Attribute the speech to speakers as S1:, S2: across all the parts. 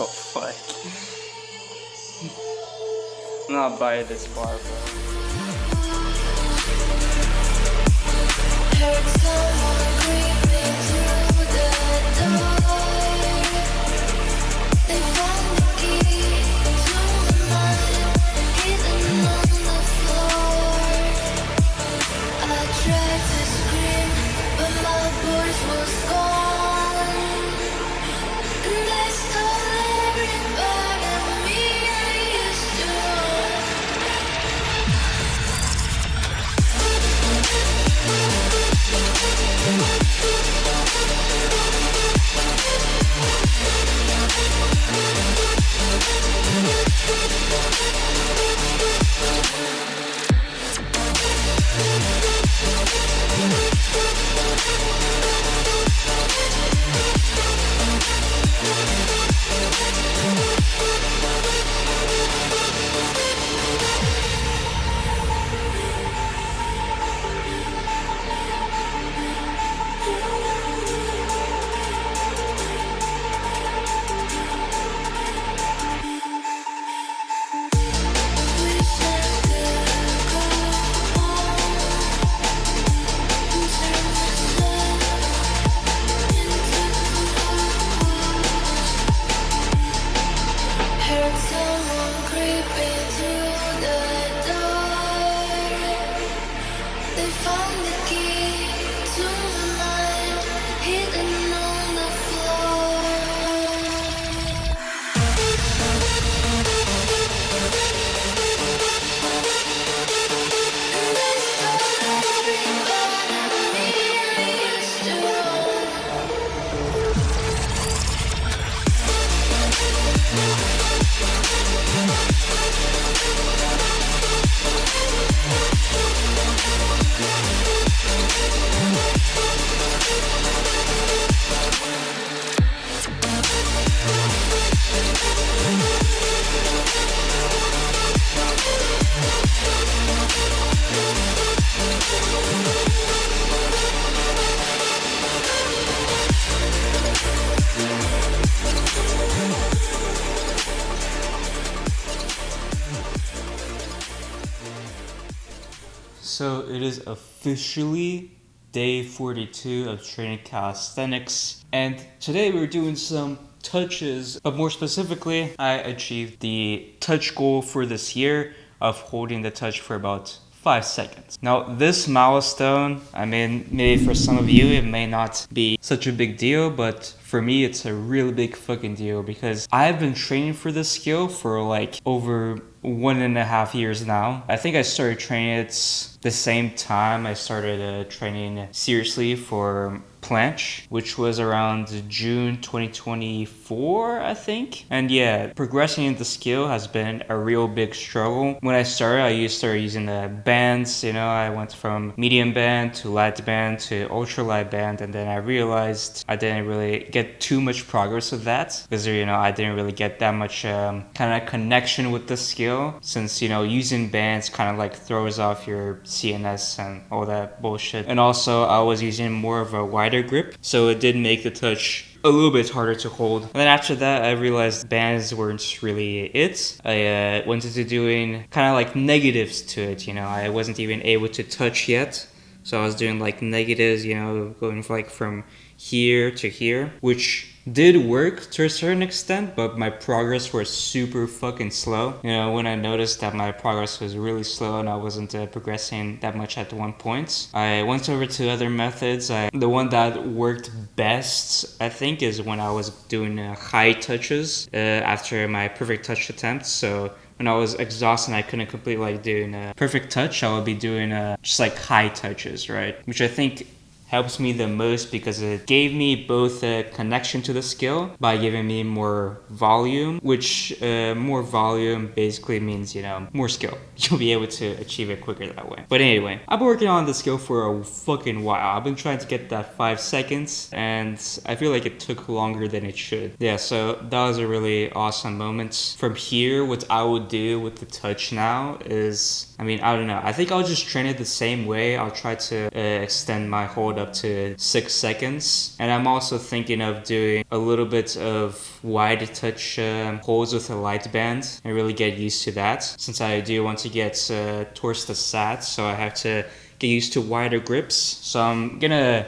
S1: the fuck? I'm not buying this bar, bro. So it is officially day 42 of training calisthenics, and today we're doing some touches, but more specifically, I achieved the touch goal for this year of holding the touch for about 5 seconds. Now this milestone, I mean, maybe for some of you it may not be such a big deal, but for me it's a really big fucking deal because I've been training for this skill for like over 1.5 years now. I think I started training it the same time I started training seriously for Planche, which was around June 2024, I think. And yeah, progressing in the skill has been a real big struggle. When I started, I started using the bands, you know, I went from medium band to light band to ultra light band, and then I realized I didn't really get too much progress with that because, you know, I didn't really get that much kind of connection with the skill, since, you know, using bands kind of like throws off your CNS and all that bullshit. And also I was using more of a wider grip, so it did make the touch a little bit harder to hold. And then after that, I realized bands weren't really it. I went into doing kind of like negatives to it, you know. I wasn't even able to touch yet, so I was doing like negatives, you know, going like from here to here, which did work to a certain extent, but my progress was super fucking slow. You know, when I noticed that my progress was really slow and I wasn't progressing that much at one point, I went over to other methods. The one that worked best, I think, is when I was doing high touches after my perfect touch attempt. So when I was exhausted and I couldn't complete like doing a perfect touch, I would be doing just like high touches, right? Which I think helps me the most because it gave me both a connection to the skill by giving me more volume, which more volume basically means, you know, more skill. You'll be able to achieve it quicker that way. But anyway, I've been working on the skill for a fucking while. I've been trying to get that 5 seconds and I feel like it took longer than it should. Yeah, so that was a really awesome moment. From here, what I would do with the touch now is, I mean, I don't know. I think I'll just train it the same way. I'll try to extend my hold up to 6 seconds. And I'm also thinking of doing a little bit of wide touch holds with a light band and really get used to that, since I do want to get towards the sats, so I have to get used to wider grips. So I'm gonna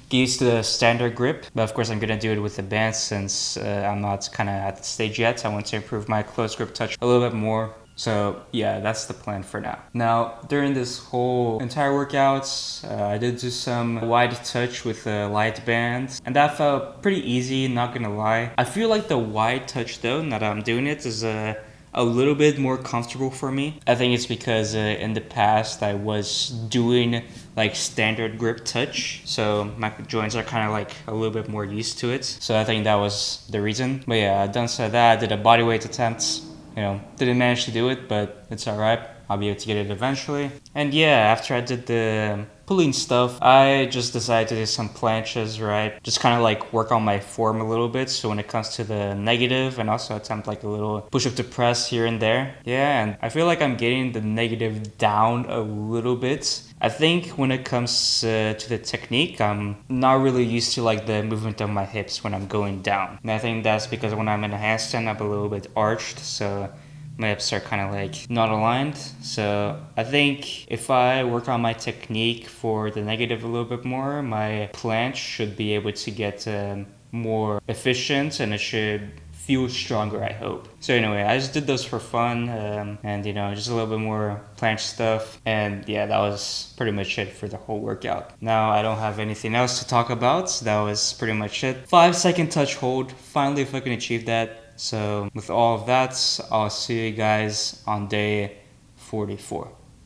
S1: get used to the standard grip, but of course I'm gonna do it with the band since I'm not kind of at the stage yet. I want to improve my close grip touch a little bit more. So yeah, that's the plan for now. Now, during this whole entire workout, I did do some wide touch with a light band, and that felt pretty easy, not gonna lie. I feel like the wide touch though, now that I'm doing it, is a little bit more comfortable for me. I think it's because in the past I was doing like standard grip touch, so my joints are kind of like a little bit more used to it. So I think that was the reason. But yeah, done so that, I did a bodyweight attempt. Didn't manage to do it, but it's alright. I'll be able to get it eventually. And yeah, after I did the pulling stuff, I just decided to do some planches, right? Just kind of like work on my form a little bit, so when it comes to the negative, and also attempt like a little push-up to press here and there. Yeah, and I feel like I'm getting the negative down a little bit. I think when it comes to the technique, I'm not really used to like the movement of my hips when I'm going down. And I think that's because when I'm in a handstand, I'm a little bit arched, so my hips are kind of like not aligned. So I think if I work on my technique for the negative a little bit more, my planche should be able to get more efficient, and it should feel stronger, I hope. So anyway, I just did those for fun, and just a little bit more planche stuff. And yeah, that was pretty much it for the whole workout. Now I don't have anything else to talk about. So that was pretty much it. 5-second touch hold. Finally, if I can achieve that. So with all of that, I'll see you guys on day 44.